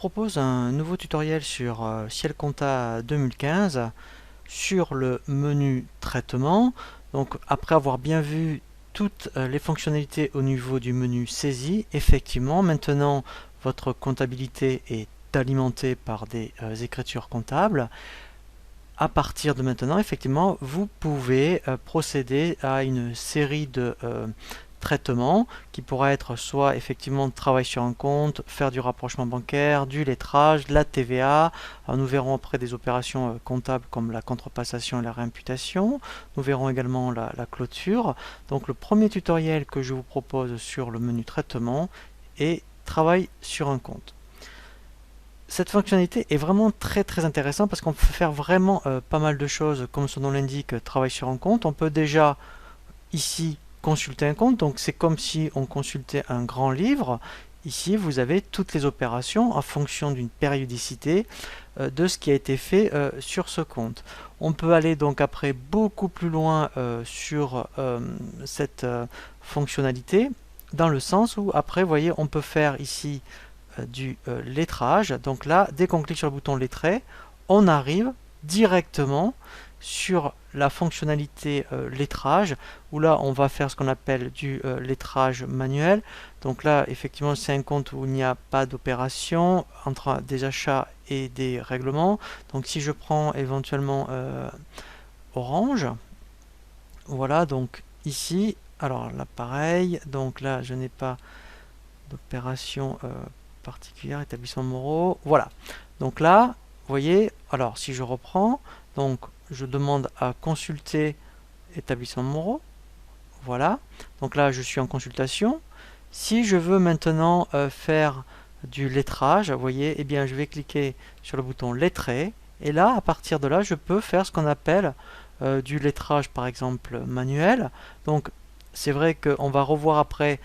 propose un nouveau tutoriel sur Ciel Compta 2015 sur le menu traitement. Donc après avoir bien vu toutes les fonctionnalités au niveau du menu saisie, effectivement maintenant votre comptabilité est alimentée par des écritures comptables. À partir de maintenant, effectivement, vous pouvez procéder à une série de traitements qui pourra être soit effectivement travail sur un compte, faire du rapprochement bancaire, du lettrage, de la TVA. Alors, nous verrons après des opérations comptables comme la contrepassation et la réimputation. Nous verrons également la clôture. Donc le premier tutoriel que je vous propose sur le menu traitement est travail sur un compte. Cette fonctionnalité est vraiment très intéressante parce qu'on peut faire vraiment pas mal de choses, comme son nom l'indique, travail sur un compte. On peut déjà ici consulter un compte, donc c'est comme si on consultait un grand livre. Ici vous avez toutes les opérations en fonction d'une périodicité de ce qui a été fait sur ce compte. On peut aller donc après beaucoup plus loin sur cette fonctionnalité, dans le sens où après vous voyez on peut faire ici du lettrage. Donc là, dès qu'on clique sur le bouton lettré, on arrive directement sur la fonctionnalité lettrage, où là on va faire ce qu'on appelle du lettrage manuel. Donc là effectivement c'est un compte où il n'y a pas d'opération entre des achats et des règlements. Donc si je prends éventuellement Orange, voilà, donc ici, alors là pareil, donc là je n'ai pas d'opération particulière, établissement Moreau, voilà. Donc là, vous voyez, alors si je reprends, donc je demande à consulter établissement Moreau, voilà. Donc là, je suis en consultation. Si je veux maintenant faire du lettrage, vous voyez, eh bien je vais cliquer sur le bouton lettrer, et là, à partir de là, je peux faire ce qu'on appelle du lettrage, par exemple, manuel. Donc, c'est vrai qu'on va revoir après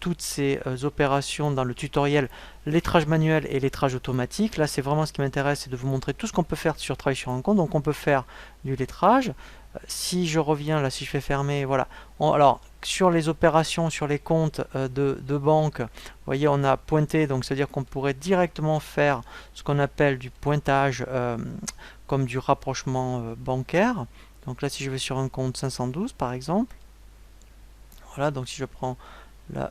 toutes ces opérations dans le tutoriel lettrage manuel et lettrage automatique. Là, c'est vraiment ce qui m'intéresse, c'est de vous montrer tout ce qu'on peut faire sur travail sur un compte. Donc, on peut faire du lettrage. Si je reviens, là, si je fais fermer, voilà. Alors, sur les opérations, sur les comptes de banque, vous voyez, on a pointé, donc c'est-à-dire qu'on pourrait directement faire ce qu'on appelle du pointage comme du rapprochement bancaire. Donc là, si je vais sur un compte 512, par exemple, voilà, donc si je prends là,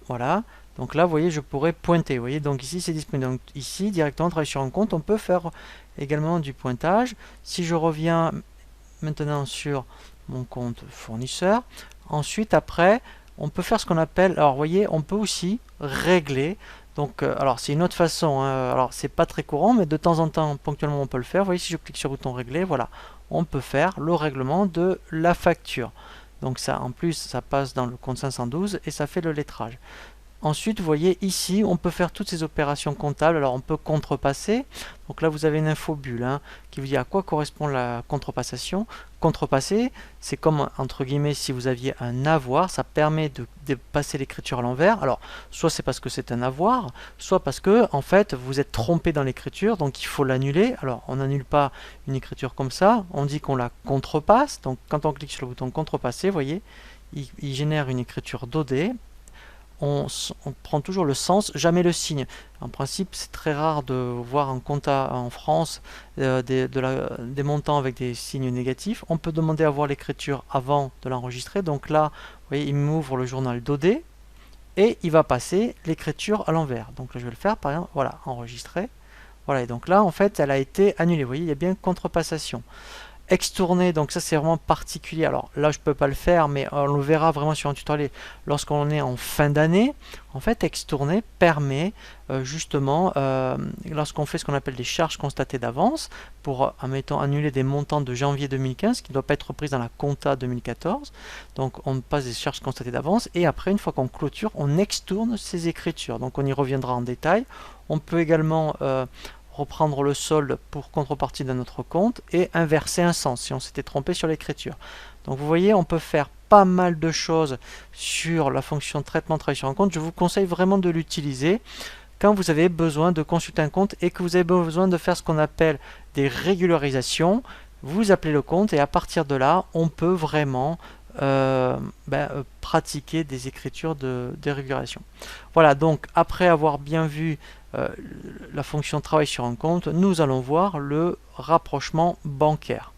voilà, donc là, vous voyez, je pourrais pointer, vous voyez, donc ici, c'est disponible. Donc ici, directement, travailler sur un compte, on peut faire également du pointage. Si je reviens maintenant sur mon compte fournisseur, ensuite, après, on peut faire ce qu'on appelle, alors, vous voyez, on peut aussi régler. Donc, alors, c'est une autre façon, hein, alors, c'est pas très courant, mais de temps en temps, ponctuellement, on peut le faire. Vous voyez, si je clique sur le bouton régler, voilà, on peut faire le règlement de la facture. Donc ça, en plus, ça passe dans le compte 512 et ça fait le lettrage. Ensuite, vous voyez ici, on peut faire toutes ces opérations comptables. Alors, on peut contrepasser. Donc là, vous avez une info bulle hein, qui vous dit à quoi correspond la contrepassation. Contrepasser, c'est comme, entre guillemets, si vous aviez un avoir. Ça permet de passer l'écriture à l'envers. Alors, soit c'est parce que c'est un avoir, soit parce que, en fait, vous êtes trompé dans l'écriture. Donc, il faut l'annuler. Alors, on n'annule pas une écriture comme ça. On dit qu'on la contrepasse. Donc, quand on clique sur le bouton contrepasser, vous voyez, il génère une écriture d'OD. On prend toujours le sens, jamais le signe. En principe, c'est très rare de voir un compta en France des montants avec des signes négatifs. On peut demander à voir l'écriture avant de l'enregistrer. Donc là, vous voyez, il m'ouvre le journal d'OD et il va passer l'écriture à l'envers. Donc là, je vais le faire, par exemple, voilà, enregistrer. Voilà, et donc là, en fait, elle a été annulée. Vous voyez, il y a bien contrepassation. Extourner, donc ça c'est vraiment particulier. Alors là je peux pas le faire, mais on le verra vraiment sur un tutoriel lorsqu'on est en fin d'année. En fait, extourner permet justement, lorsqu'on fait ce qu'on appelle des charges constatées d'avance, pour, admettons, annuler des montants de janvier 2015 qui ne doivent pas être pris dans la compta 2014. Donc on passe des charges constatées d'avance et après, une fois qu'on clôture, on extourne ces écritures. Donc on y reviendra en détail. On peut également reprendre le solde pour contrepartie d'un autre compte et inverser un sens si on s'était trompé sur l'écriture. Donc vous voyez, on peut faire pas mal de choses sur la fonction traitement travail sur un compte. Je vous conseille vraiment de l'utiliser quand vous avez besoin de consulter un compte et que vous avez besoin de faire ce qu'on appelle des régularisations. Vous appelez le compte et à partir de là, on peut vraiment pratiquer des écritures de régulation. Voilà, donc après avoir bien vu la fonction travail sur un compte, nous allons voir le rapprochement bancaire.